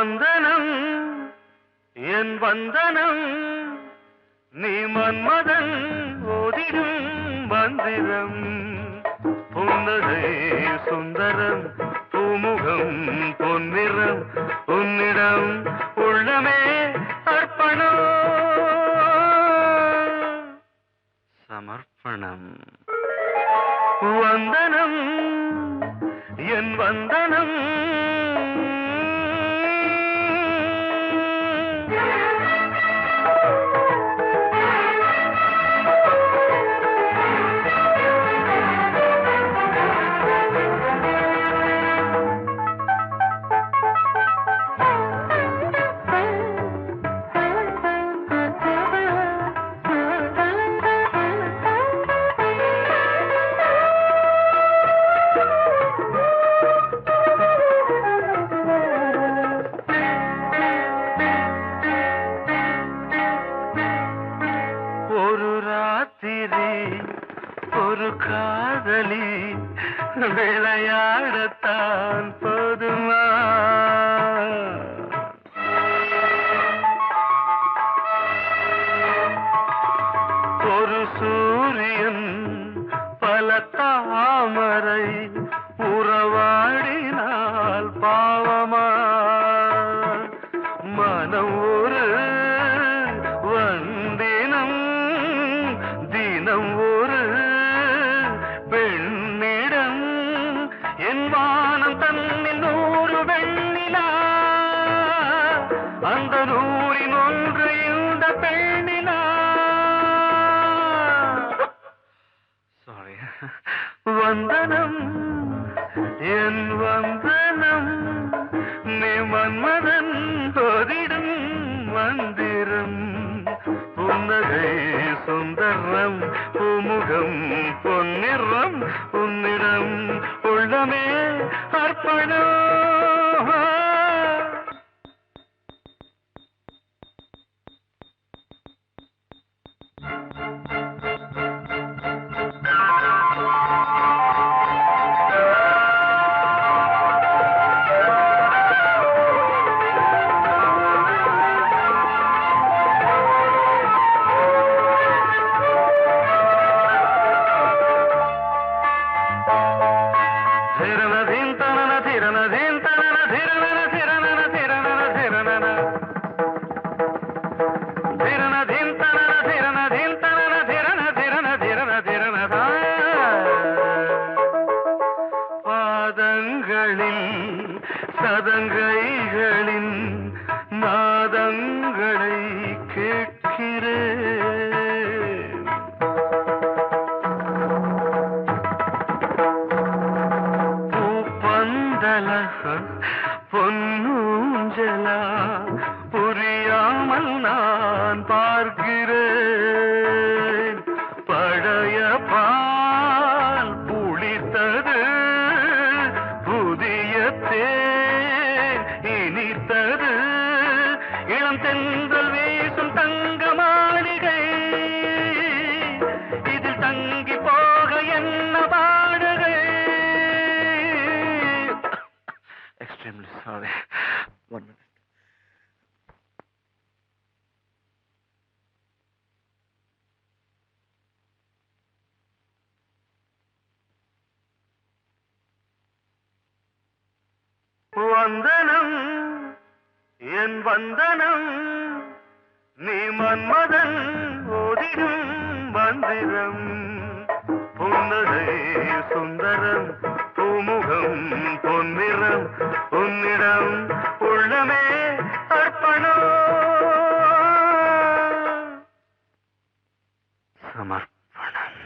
வந்தனம் என் வந்தனம் நீ மன்மதன் ஓதிடும் மந்திரம் புன்னகை சுந்தரம் பூமுகம் பொன்னிறம் உன்னிடம் உள்ளமே அர்ப்பணம் சமர்ப்பணம் வந்தனம் என் வந்தனம் ஒரு காதலி விளையாடத்தான் போதுமா ஒரு சூரியன் பல தாமரை உறவாடினால் பாவமா மனம் ஒரு வந்தினம் தினம் ஒரு பெண்ணிடம் என் வானம் தன்னில் 100 வெண்ணிலா அந்த 100இன் ஒன்று இந்த பெண்ணிலா சாரி வந்தனம் என் வந்தனம் நீ மன்மதன் ஓதிடும் மந்திரம் புன்னகை சுந்தரம் பூமுகம் பொன்னிறம் உன்னிடம் உள்ளமே அர்ப்பணம் சதங்கைகளின் நாதங்களை கேட்கிறேன் பூப்பந்தல பொன்னூஞ்சலா புரியாமல் நான் பார்க்கிறேன் பழைய பால் புளித்தது புதிய இனித்தது இளம் தென்றல் வீசும் தங்க மாளிகை இதில் தங்கி போக என்ன பாடுகை எக்ஸ்ட்ரீம்லி சாரி 1 minute வந்தனம் என் வந்தனம் நீ மன்மதன் ஓதிடும் மந்திரம் புன்னகை சுந்தரம் பூமுகம் பொன்னிறம் உன்னிடம் உள்ளமே அர்ப்பணம் சமர்ப்பணம்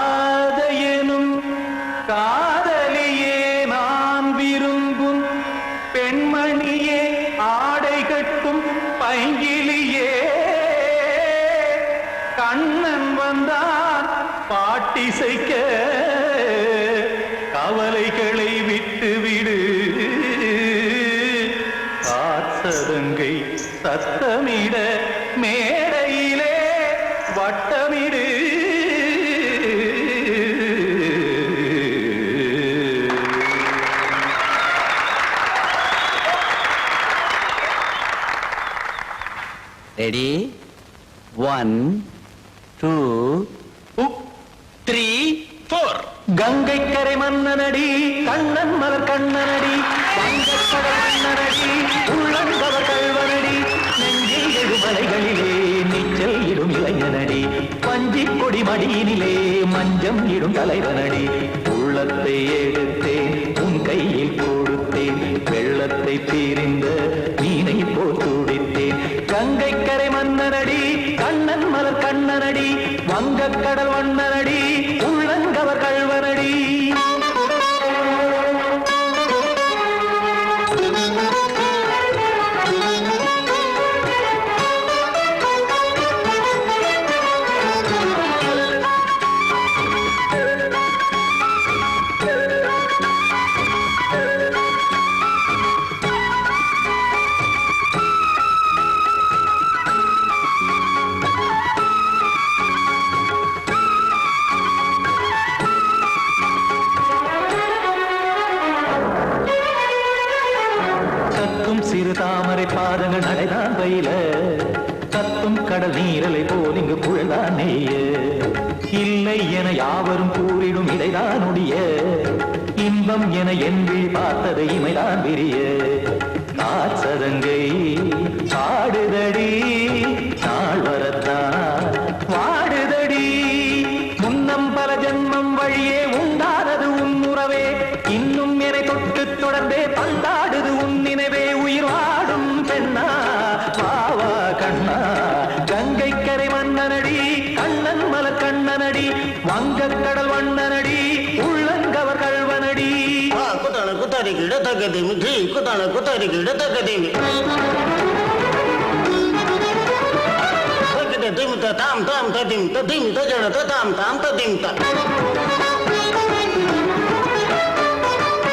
கண்மணியேராதையனும் காதலியே நான் விரும்பும் பெண்மணியே ஆடை கட்டும் பைங்கிலியே கண்ணன் வந்தான் பாட்டிசைக்க கவலைகளை விட்டுவிடு காற்று சதங்கை சத்தமிட மேடையிலே வட்டமிடு. ரெடி 1 2 3 4. கங்கை கரை மன்னனடி கண்ணன் மலர் கண்ணனடி வங்கக்கடல் மன்னனடி உள்ளங்கவர் கல்வனடி நெஞ்சில் எழுமலைகளிலே நீச்சல் இடும் இளைஞனடி பஞ்சி கொடி மடியினிலே மஞ்சம் இடும் தலைவனடி. உள்ளத்தை எடுத்தேன் உன் கையில் கொடுத்தேன் வெள்ளத்தை பிரிந்த மீனை போல் துடித்தேன். கங்கை கரை மன்னனடி கண்ணன் மலர் கண்ணனடி வங்கக்கடல் வண்ணனடி உள்ளங்கவர் கல்வனடி. சிறு தாமரை பாதங்கள் நடைதான் பயில கத்தும் கடல் நீரலை போல் இங்கு புழல்தான் நெய்ய. இல்லை என யாவரும் கூறிடும் இடைதான் உடைய இன்பம் என என்று பார்த்தது இமைதான் விரிய. காற்சதங்கை பாடுதடி நாள் வரத்தான் வாடுதடி முன்னம் பல ஜென்மம் வழியே உண்டானது உன் உறவே இன்னும் என்னை தொட்டு தொடர்ந்தே பந்தாடுது உன் நினைவே. உயிர் வாடும் பெண்ணா பாவா கண்ணா கங்கை கரை மன்னனடி கண்ணன் மலர் கண்ணனடி வங்கக்கடல் வண்ணனடி உள்ளங்கவர் கல்வனடி. குத்தான குத்தாரி கிட தகதிமி ஜி குத்தான குத்தாரி கிட தகதிமி தகதி திமித தாம் தாம் ததிம் ததிம் தஜட ததாம் தாம் ததிம் த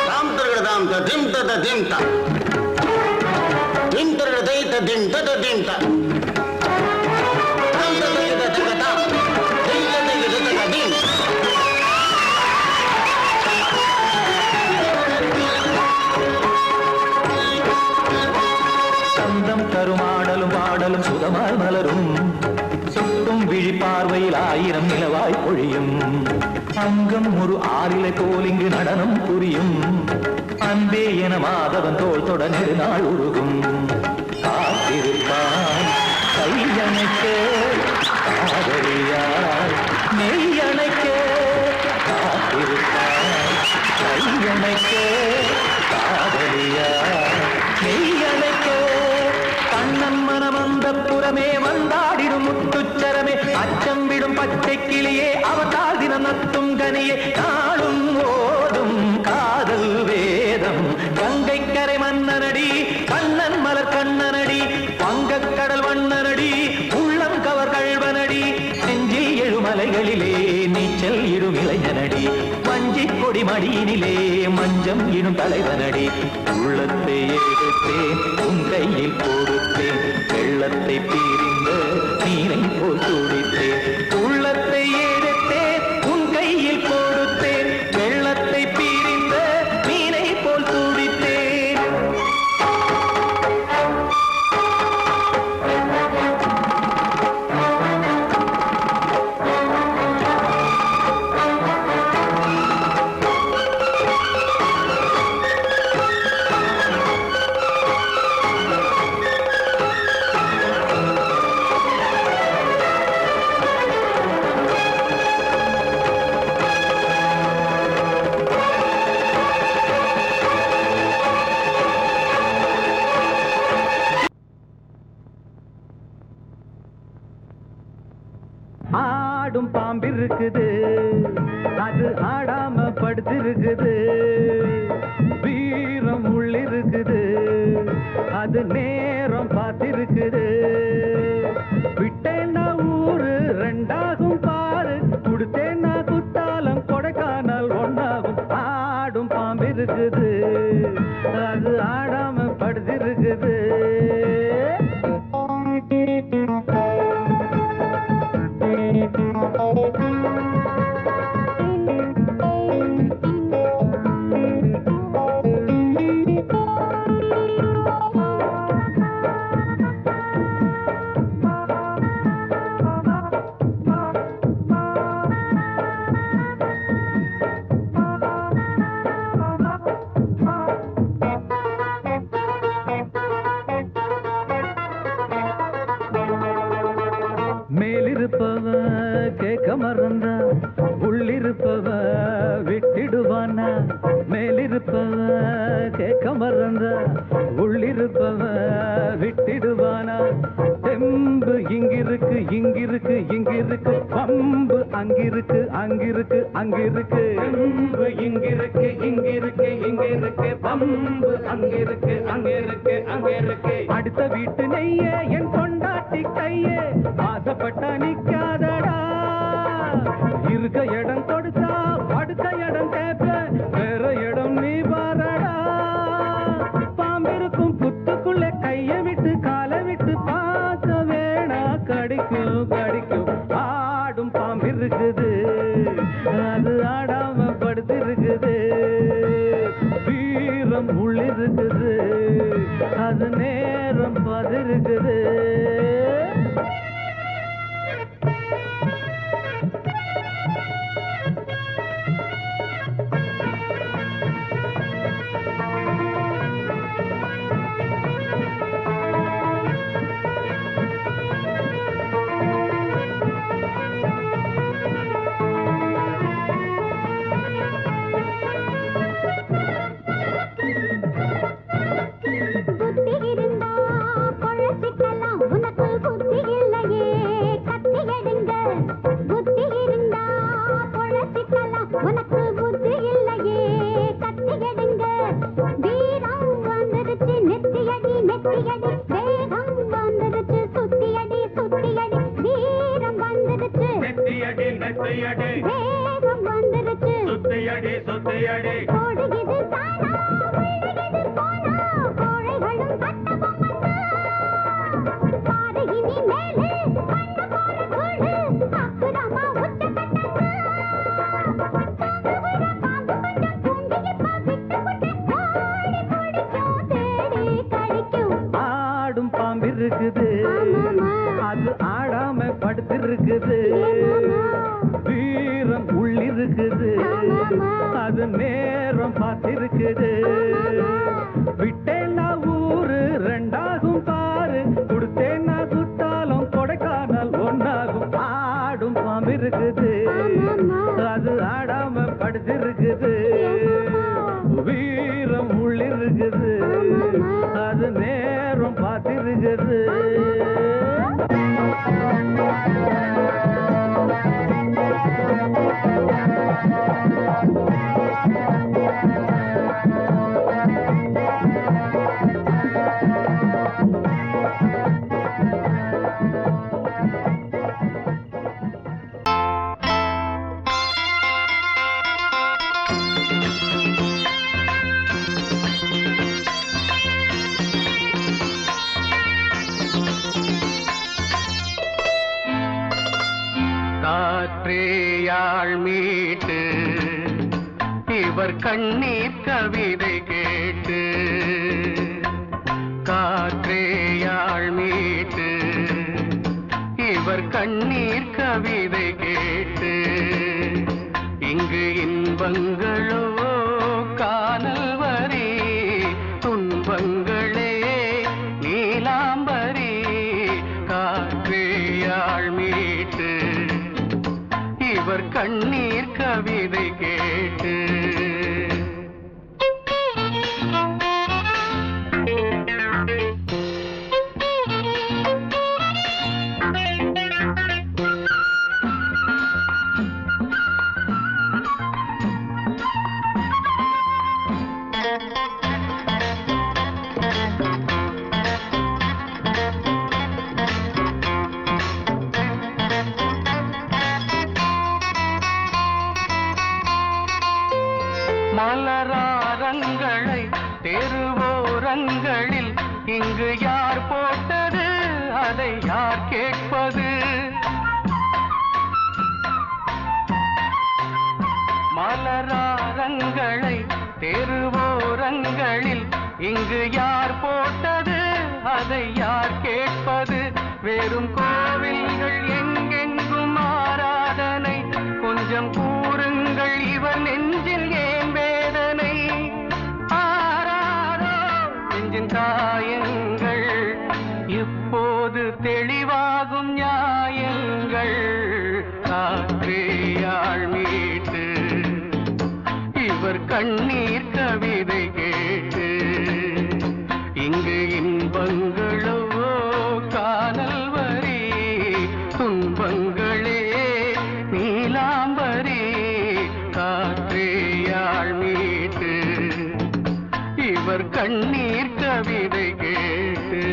தாம் தரட தாம் ததிம் ததிம் த திம் தரட தை ததிம் ததிம் த தாம் தரட தகதாம் திம் தரட தகதிம். சந்தம் கருமாடலும் பாடலும் சுதமாய் மலரும் சுட்டும் விழி பார்வையில் ஆயிரம் நிலவாய் பொழியும். அங்கம் ஒரு ஆறிலை போல் இங்கு நடனம் புரியும். அன்பே என மாதவன் தோல் தொட நெடுநாள் உருகும். காத்திருப்பான் கையணைக்க காதலியார் நெய்யணைக்க காத்திருப்பான் கையணைக்க காதலியார் நெய்யணைக்க. கண்ணன் மனம் அந்த புறமே வந்தாடிடும் முத்துச்சரமே அச்சம் விடும் பச்சை கிளியே அவதால் தினம் நத்தும் கனியே நாளும் ஓடும் காதல் வேதம். கங்கை கரை மன்னனடி கண்ணன் மலர் கண்ணனடி வங்கக்கடல் வண்ணனடி உள்ளம் கவர் கல்வனடி நெஞ்சில் எழுமலைகளிலே நீச்சல் இடும் இளைஞனடி வஞ்சி கொடி மடியினிலே மஞ்சம் இடும் தலைவனடி. உள்ளத்தை எடுத்தேன் உன் கையில் கொடுத்தேன் வெள்ளத்தை பிரிந்த நீரை போல் துடித்தேன். உள்ளத்தை எடுத்தேன் உன் கையில் கொடுத்தேன் வெள்ளத்தை பிரிந்த மீனை போல் துடித்தேன். ஆடும் பாம்பிருக்குது அது ஆடாம படுத்திருக்குது. வீரம் உள்ளிருக்குது அது நேரம் பார்த்திருக்குது. விட்டேன்னா ஊரு ரெண்டாகும் பாரு கொடுத்தேன்னா குத்தாலம் கொடைக்கானல் ஒன்னாகும். ஆடும் பாம்பிருக்குது அது ஆடாம படுத்திருக்குது. மேலிருப்பவ கேட்க மறந்தா உள்ளிருப்பவ விட்டிடுவானா மேலிருப்பவ கேட்க மறந்தா உள்ளிருப்பவ விட்டிடுவானா தெம்பு இங்கிருக்கு இங்கிருக்கு இங்கிருக்கு பம்பு அங்கிருக்கு அங்கிருக்கு அங்கிருக்கு தெம்பு இங்கிருக்கு இங்கிருக்கு இங்கிருக்கு பம்பு அங்கிருக்கு அங்கிருக்கு அங்கிருக்கு அடுத்த வீட்டு நெய்ய என் கொண்டாட்டி கையே ஆசைப்பட்டா நிக்காதடா இருக்க இடம் கொடுத்தா படுக்க இடம் கேட்ப வேற இடம் நீ பாரடா பாம்பிருக்கும் புத்துக்குள்ள கைய விட்டு காலை விட்டு பார்க்க வேணா கடிக்கும் கடிக்கும் ஆடும் பாம்பிருக்குது அது ஆடாம படுத்திருக்குது வீரம் உள்ளிருக்குது அது நேரம் பதிருக்குது ஆடும் பாம்பிருக்குது அது ஆடாம படுத்திருக்குது வீரம் உள்ளிருக்குது அது நேரம் பார்த்திருக்குது விட்டேன்னா ஊரு ரெண்டாகும் பாரு கொடுத்தேன்னா குத்தாலும் கொடைக்கானல் ஒன்னாகும் ஆடும் பாம்பிருக்குது அது ஆடாம படுத்திருக்குது வீரம் உள்ளிருக்குது அது நேரம் பார்த்திருக்குது காற்றேயாள் மீட்டு இவர் கண்ணீர் கவிதை கேட்டு காற்றேயாள் மீட்டு இவர் கண்ணீர் கவிதை கேட்டு இங்கு இன்பங்களோ காணல் வரி துன்பங்களே நீலாம்பரி காற்றேயாள் மீட்டு இவர் கண்ணீர் கவிதை கேட்டு மலராரங்களை தெருவோரங்களில் இங்கு யார் போட்டது அதை யார் கேட்பது? மலராரங்களை தெருவோரங்களில் இங்கு யார் போட்டது? அதை யார் கேட்பது? வெறும் கோவில்கள் எங்கெங்கும் ஆராதனை, கொஞ்சம் கூறுங்கள் இவர் நெஞ்சில் ஏன் வேதனை? ஆராரோ நெஞ்சின் காயங்கள், இப்போது தெளிவாகும் நியாயங்கள். காற்றேயாள் மீட்டு இவர் கண்ணீர் கவிதை கேட்டு, இங்கு இன்பங்களோ காணல் வரி, துன்பங்களே நீலாம்பரி. காற்றேயாள் மீட்டு இவர் கண்ணீர் கவிதை கேட்டு.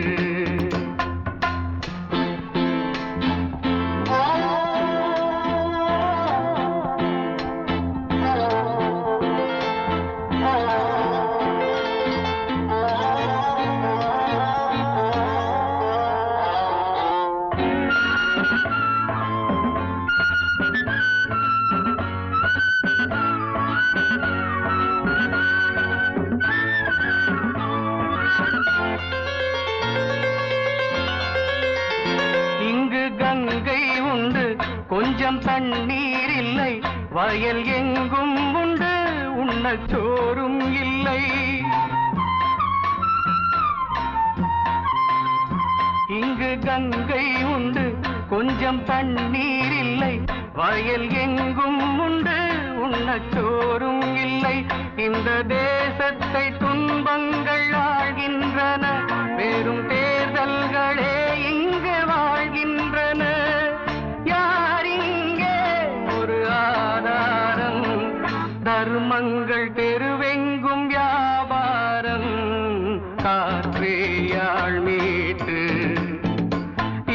கொஞ்சம் தண்ணீர் இல்லை, வயல் எங்கும் உண்டு, உண்ணச் சோறும் இல்லை. இங்கு கங்கை உண்டு, கொஞ்சம் தண்ணீர் இல்லை, வயல் எங்கும் உண்டு, உண்ணச் சோறும் இல்லை. இந்த தேசத்தை துன்பங்கள் ஆழ்கின்றன, வெறும் தேர்தல்களே இங்கு வாழ்கின்றன. தர்மங்கள் தெருவெங்கும் வியாபாரம். காற்றேயாள் மீட்டு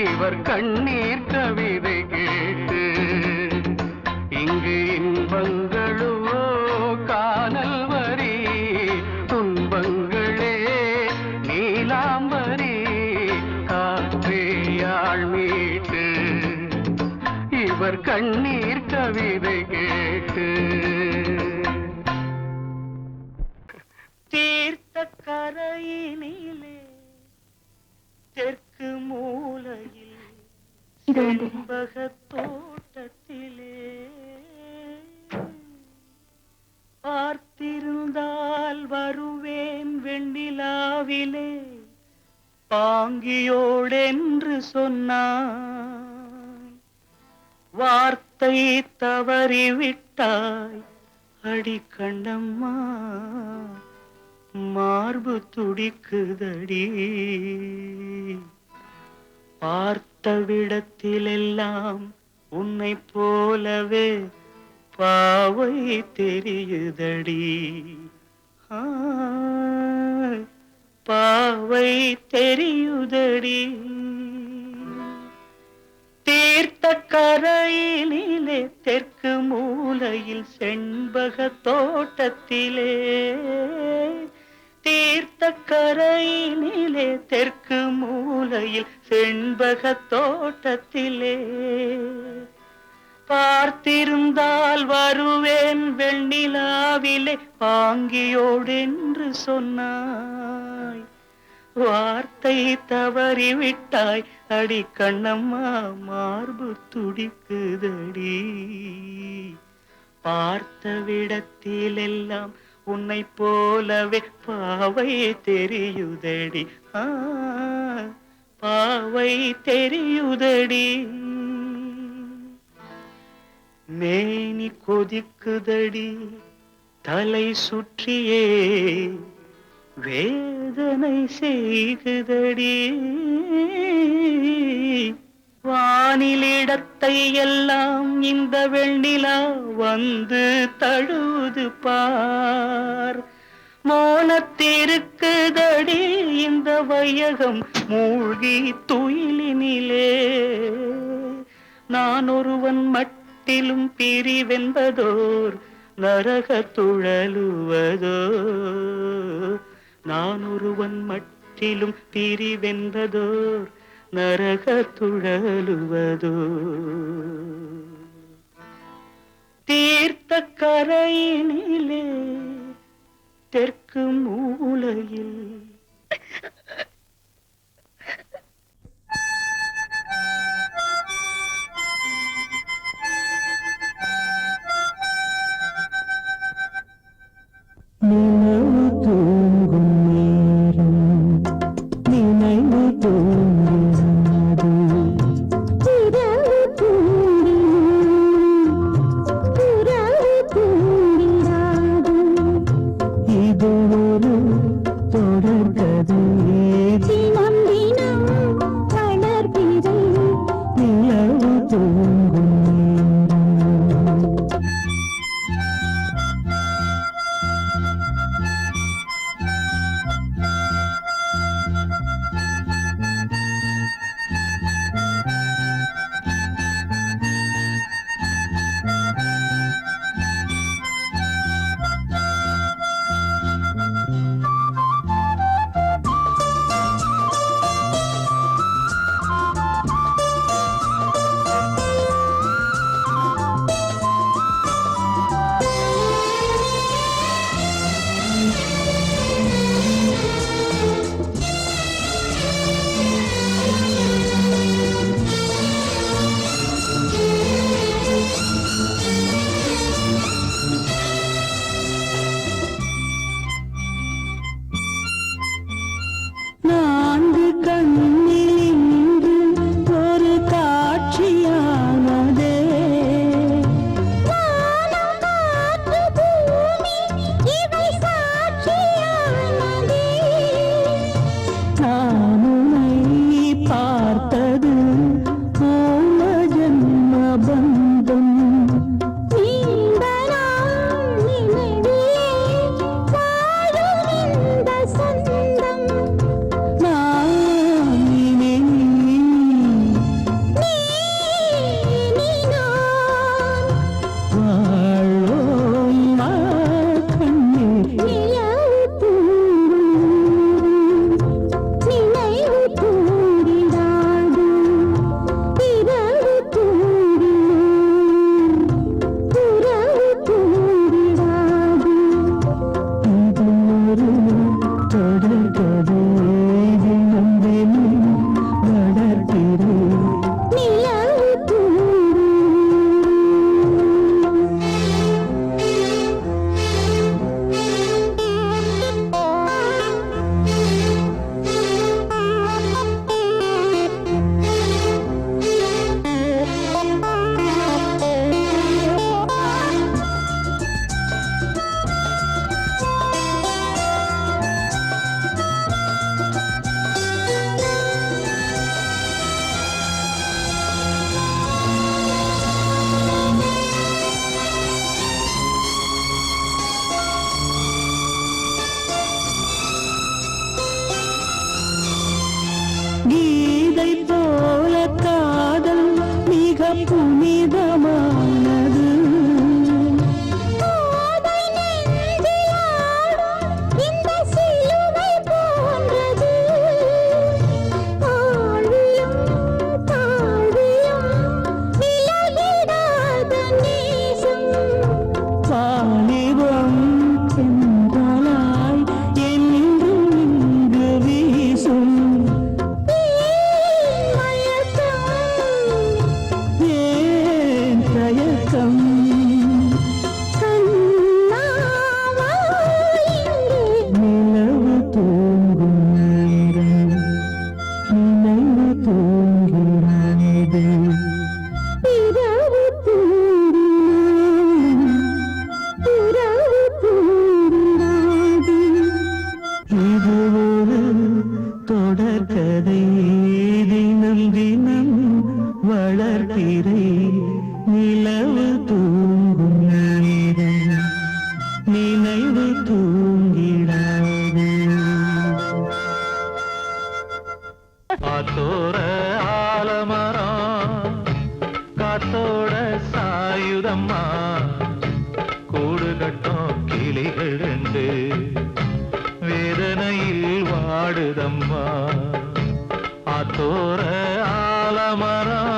இவர் கண்ணீர் கவிதை கேட்டு, இங்கு இன்பங்களோ காணல் வரி, துன்பங்களே நீலாம்பரி. காற்றேயாள் மீட்டு இவர் கண்ணீர் கவிதை கேட்டு. தீர்த்த கரையினிலே தெற்கு மூலையில் செண்பக தோட்டத்திலே, பார்த்திருந்தால் வருவேன் வெண்ணிலாவிலே, பாங்கியோடென்று சொன்னாய், வார்த்தை தவறிவிட்டாய் அடி கண்ணம்மா, மார்பு துடிக்குதடி. பார்த்த விடத்திலெல்லாம் உன்னை போலவே பாவை தெரியுதடி. பாவை தெரியுதடி. தீர்த்த கரையினிலே தெற்கு மூலையில் செண்பக தோட்டத்திலே, தீர்த்த கரையினிலே தெற்கு மூலையில் செண்பக தோட்டத்திலே, பார்த்திருந்தால் வருவேன் வெண்ணிலாவிலே, பாங்கியோடென்று சொன்னாய், வார்த்தை தவறிவிட்டாய் அடி கண்ணம்மா, மார்பு துடிக்குதடி. பார்த்த விடத்திலெல்லாம் உன்னை போலவே பாவை தெரியுதடி. பாவை தெரியுதடி. மேனி கொதிக்குதடி, தலை சுற்றியே வேதனை செய்குதடி. வானிலிடத்தை எல்லாம் இந்த வெண்ணிலா வந்து தழுவுது பார். மோனத்திருக்குதடி இந்த வையகம் மூழ்கி துயிலினிலே. நான் ஒருவன் மட்டிலும் பிரிவென்பதோர் நரக துழலுவதோ. நான் ஒருவன் மட்டிலும் பிரிவென்பதோர் நரக துழலுவதோ தீர்த்த கரையினிலே தெற்கு மூலையில் நினைவு தூங்கும் நேரம் நினைவு தூங்காது இரவு தூங்கினும் புறவு தூங்கிடாது இது ஒரு தொடர்கதை தினம் தினம் வளர்பிறை நிலவு தூங்கும் நேரம் நான்கு கண்ணில் இன்று ஒரு காட்சியானதே வானம் காற்று பூமி இவை சாட்சியானதே நான் உன்னை பார்த்தது பூர்வ ஜன்ம பந்தம் நீண்ட நாள் நினைவிலே வாழும் இந்த சொந்தம் நான் இனி நீ நான் வாழ்வோம் வா கண்ணீர் நிலவு தூங்கும் நினைவு தூங்கிடாது இரவு தூங்கினும் புறவு தூங்கிடாது இது ஒரு தொடர்கதை தினம் தினம் வளர்க்கிறேன் நிலவு தூங்கும் கீதை போல காதல் மிக புனிதமானது போதை நெஞ்சில் ஆடும் இந்த சிலுவை போன்றது ஆழியும் தாழ்வியும் விலகிடாத நேசம் வாலிபம் சென்றலாய் என்றும் இங்கு வீசும் மயக்கம் ஏன் தயக்கம் கண்ணாவா இங்கே நிலவு தூங்கும் நேரம் நினைவு தூங்கிறாது இரவு தூங்கினும் புறவு தூங்கிடாது இது ஒரு தொடர்கதை தினம் தினம் வளர்பிறை நிலவு தூங்கும் நேரம் நினைவு தூங்கிடாது காத்தோர ஆலமரம் காத்தோட சாயுதம்மா கூடு கட்டும் கிளிகள் ரெண்டு வேதனையில் வாடுதம்மா ஆத்தோர ஆலமரம்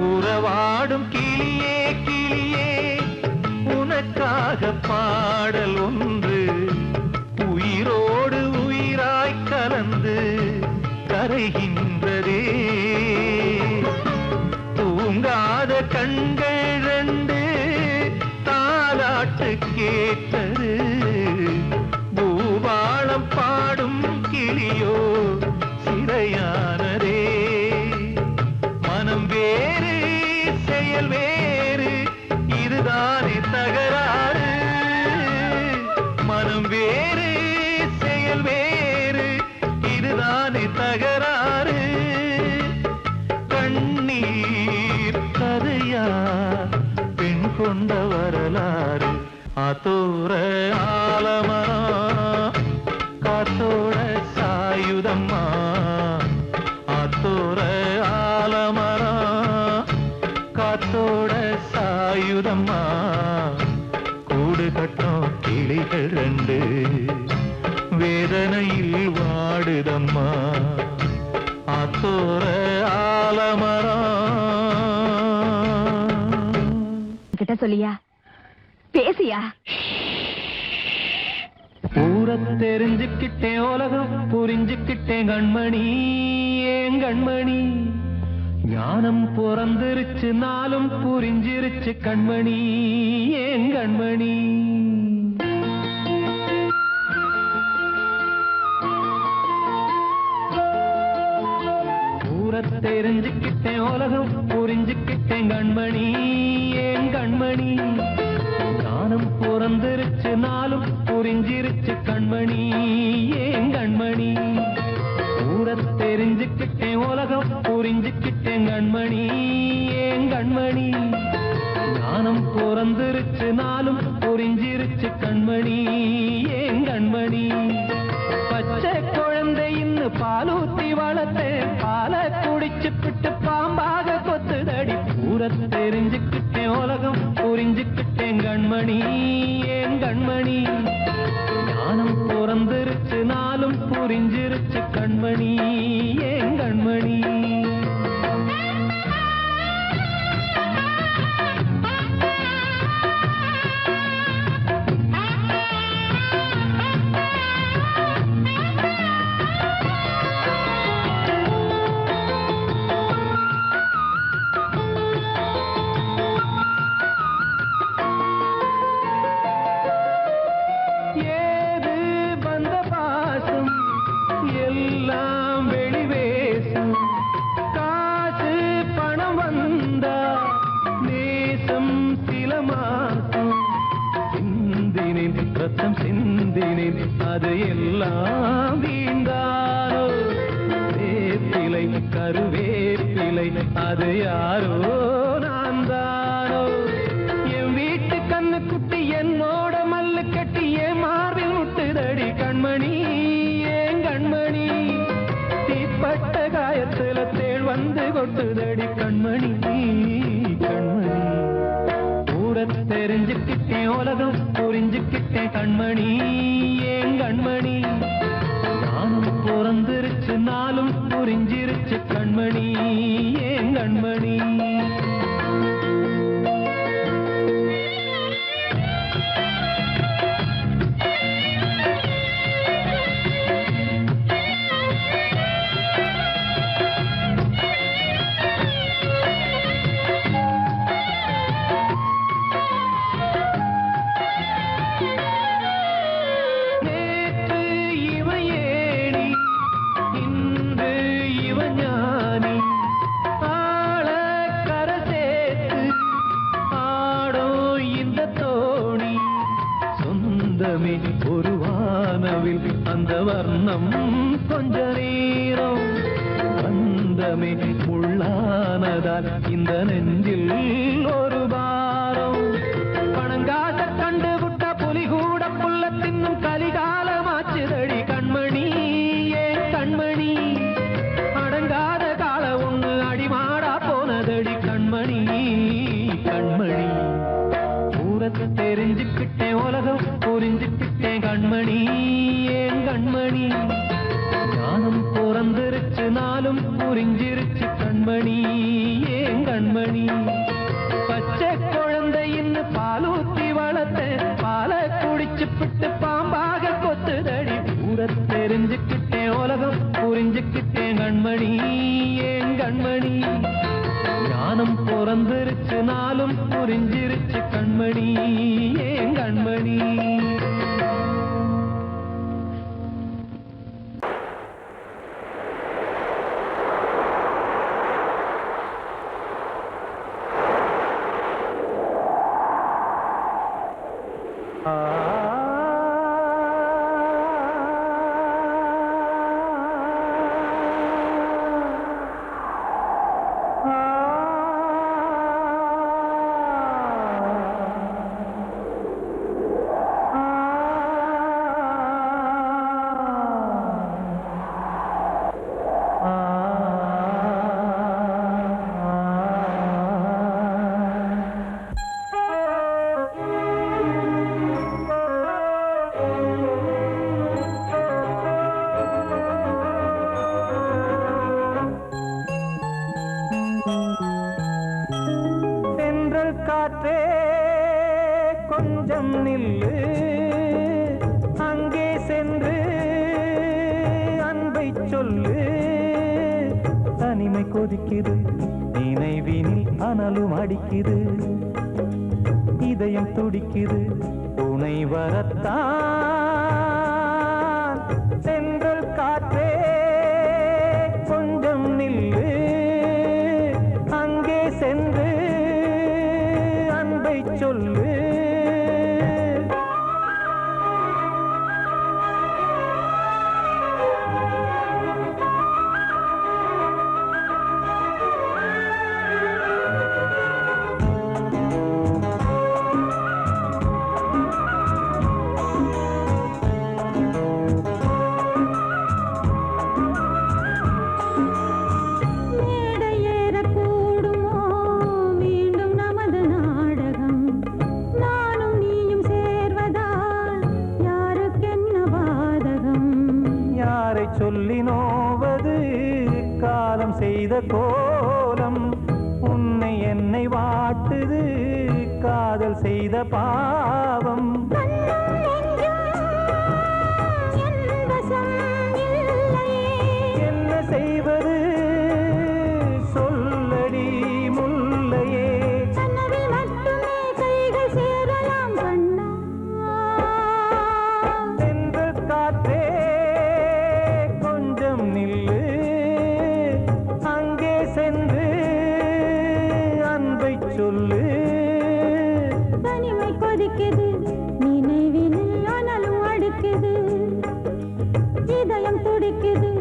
உறவாடும் கிளியே கிளியே உனக்காக பாடல் ஒன்று உயிரோடு உயிராய் கலந்து கரைகின்றதே தூங்காத கண்கள் ரெண்டு தாலாட்டு கேட்டது பூபாளம் பாடும் கிளியோ சிறையானதே மனம் வேறு செயல் வேறு இதுதானே தகராறு மனம் வேறு செயல் வேறு இதுதானே தகராறு கண்ணீர் கதையா பெண் கொண்ட வரலாறு ஆத்தோர ஆலமரம் காத்தோட சாயுதம்மா ஆத்தோர ஆலமரம் காத்தோட சாயுதம்மா கூடு கட்டும் கிளிகள் ரெண்டு வேதனையில் வாடுதம்மா ஆத்தோர ஆலமரம் கிட்ட சொல்லியா பேசியா ஊரை தெரிஞ்சுக்கிட்டேன் உலகம் புரிஞ்சுக்கிட்டேன் கண்மணி ஏன் கண்மணி ஞானம் பிறந்திருச்சு நாளும் புரிஞ்சிருச்சு கண்மணி ஏன் கண்மணி ஊரை தெரிஞ்சுக்கிட்டேன் உலகம் புரிஞ்சுக்கிட்டேன் கண்மணி ஏன் கண்மணி ஞானம் பிறந்திருச்சு நாளும் புரிஞ்சிருச்சு கண்மணி ஏன் கண்மணி ஊரை தெரிஞ்சுக்கிட்டேன் உலகம் புரிஞ்சுக்கிட்டேன் கண்மணி ஏன் கண்மணி ஞானம் பிறந்திருச்சு நாளும் புரிஞ்சிருச்சு கண்மணி ஏன் கண்மணி பச்சை குழந்தை இன்னும் பாலூத்தி வளர்த்தேன் பாலை குடிச்சு பிட்டு பாம்பாக கொத்துதடி ஊரை தெரிஞ்சுக்கிட்டேன் உலகம் புரிஞ்சுக்கிட்டேன் கண்மணி ஏன் கண்மணி ஞானம் பிறந்திருச்சு நாளும் புரிஞ்சிருச்சு கண்மணி ஏன் கண்மணி ஏது வந்த பாசம் எல்லாம் வெளிவேசம் காசு பணம் வந்தா நேசம் சில மாசம் சிந்தினேன் ரத்தம் சிந்தினேன் அது எல்லாம் வீண்டாரோ வேப்பிலை கருவேப்பிலை அது யாரோ நான் தானோ என் வீட்டு கண்ணு குட்டி என்னோட மல்லு கட்டி என் மார்பில் முட்டுதடி கண்மணி ஏன் கண்மணி தீப்பட்ட காயத்துல தேள் வந்து கொட்டுதடி கண்மணி கண்மணி ஊரை தெரிஞ்சுக்கிட்டேன் உலகம் புரிஞ்சுக்கிட்டேன் கண்மணி ஏன் கண்மணி நானும் பிறந்திருச்சு நாளும் புரிஞ்சிருச்சு கண்மணி ஏன் கண்மணி வண்ணம் கொஞ்ச நேரம் பந்தமே முள்ளானதால் இந்த நெஞ்சில் ஒரு பாரம் பணங்காட்ட கண்டு விட்ட புலி கூட புல்ல தின்னும் கலிகாலமாச்சுதடி கண்மணி ஏன் கண்மணி அடங்காத கால ஒண்ணு அடிமாடா போனதடி கண்மணி கண்மணி தூரத்தை தெரிஞ்சுக்கிட்டேன் உலகம் புரிஞ்சுக்கிட்டேன் கண்மணி ஏன் கண்மணி ஞானம் பிறந்திருச்சு நாளும் புரிஞ்சிருச்சு கண்மணி ஏன் கண்மணி பச்சை குழந்தையின்னு பாலூத்தி வளர்த்த பாலை குடிச்சு பிட்டு பாம்பாக கொத்துதடி தூரத்தை தெரிஞ்சுக்கிட்டேன் உலகம் புரிஞ்சுக்கிட்டேன் கண்மணி ஏன் கண்மணி ஞானம் பிறந்திருச்சு நாளும் புரிஞ்சிருச்சு கண்மணி ஏன் கண்மணி காற்றே கொஞ்சம் நில்லு அங்கே சென்று அன்பை சொல்லு தனிமை கொதிக்குது நினைவினில் அனலும் அடிக்குது இதயம் துடிக்குது துணை வரத்தான் சென்றல் காற்றே கொஞ்சம் நில்லு அங்கே சென்று அன்பை சொல்லு சொல்லி நோவது காலம் செய்த கோலம் உன்னை என்னை வாட்டுது காதல் செய்த பாவம் என்ன செய்வது சொல்லடி முல்லையே சென்று காற்றே நில்லு அங்கே சென்று அன்பை சொல்லு தனிமை கொதிக்குது நினைவினில் அனலும் அடிக்குது இதயம் துடிக்குது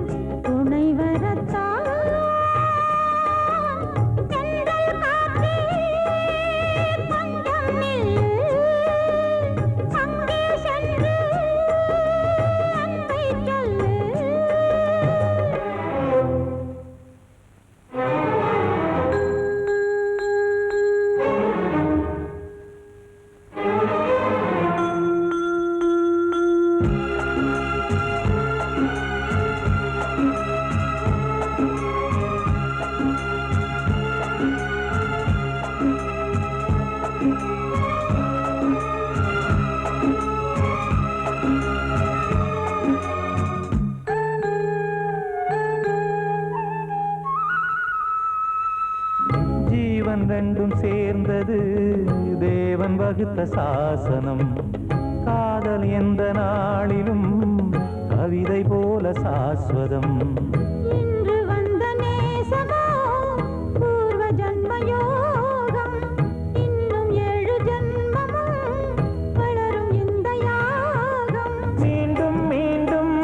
துணை வரத்தான் ரெண்டும் சேர்ந்தது தேவன் வகுத்த சாசனம் காதல் எந்த நாளிலும் கவிதை போல சாஸ்வதம் இன்று வந்த நேசமோ பூர்வ ஜன்ம யோகம் இன்னும் 7 ஜன்மமும் வளரும் இந்த யாகம் மீண்டும் மீண்டும்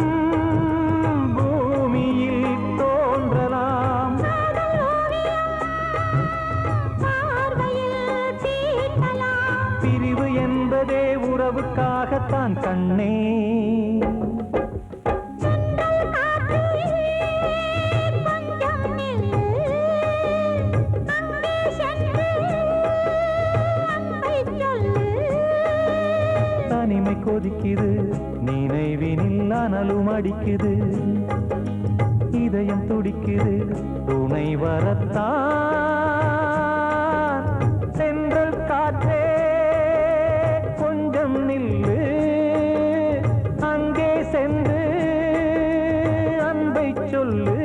அதைத்தான் கண்ணே தனிமை கொதிக்குது நினைவினில் அனலும் அடிக்குது இதயம் துடிக்குது துணை வரத்தான் சென்றல் காற்றே கொஞ்சம் நில்லு அங்கே சென்று அன்பை சொல்லு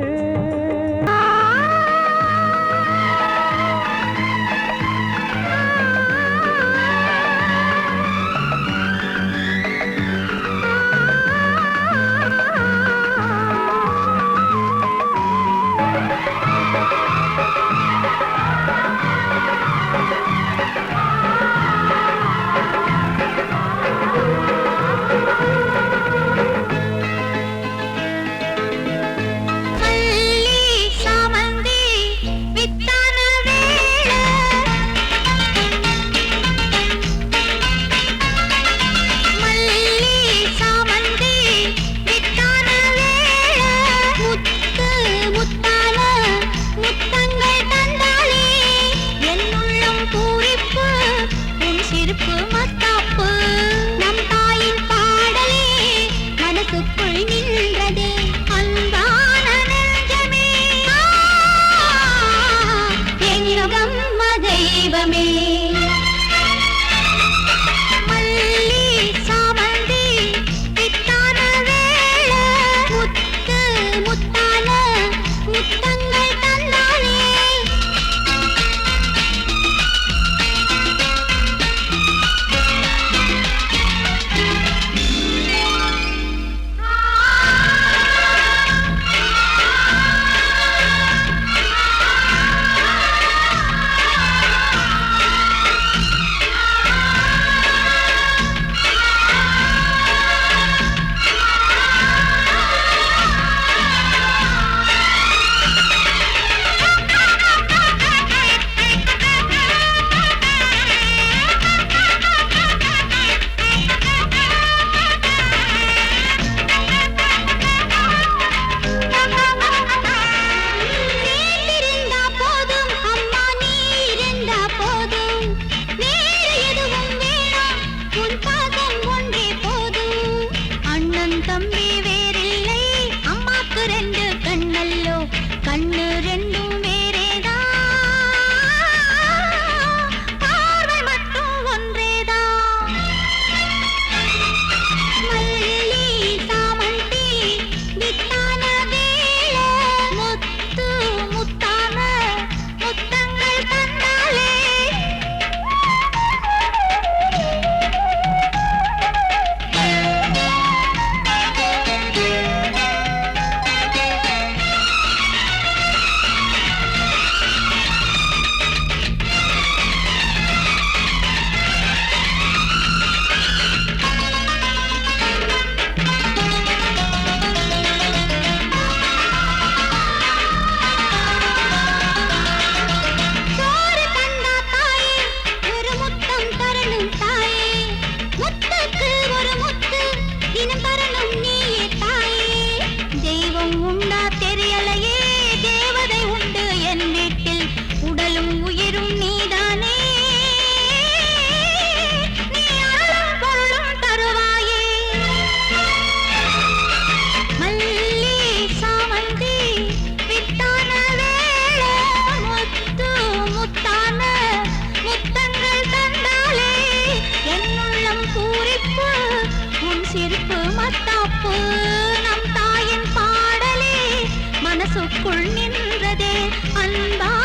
மனசுக்குள் நின்றதே அன்பா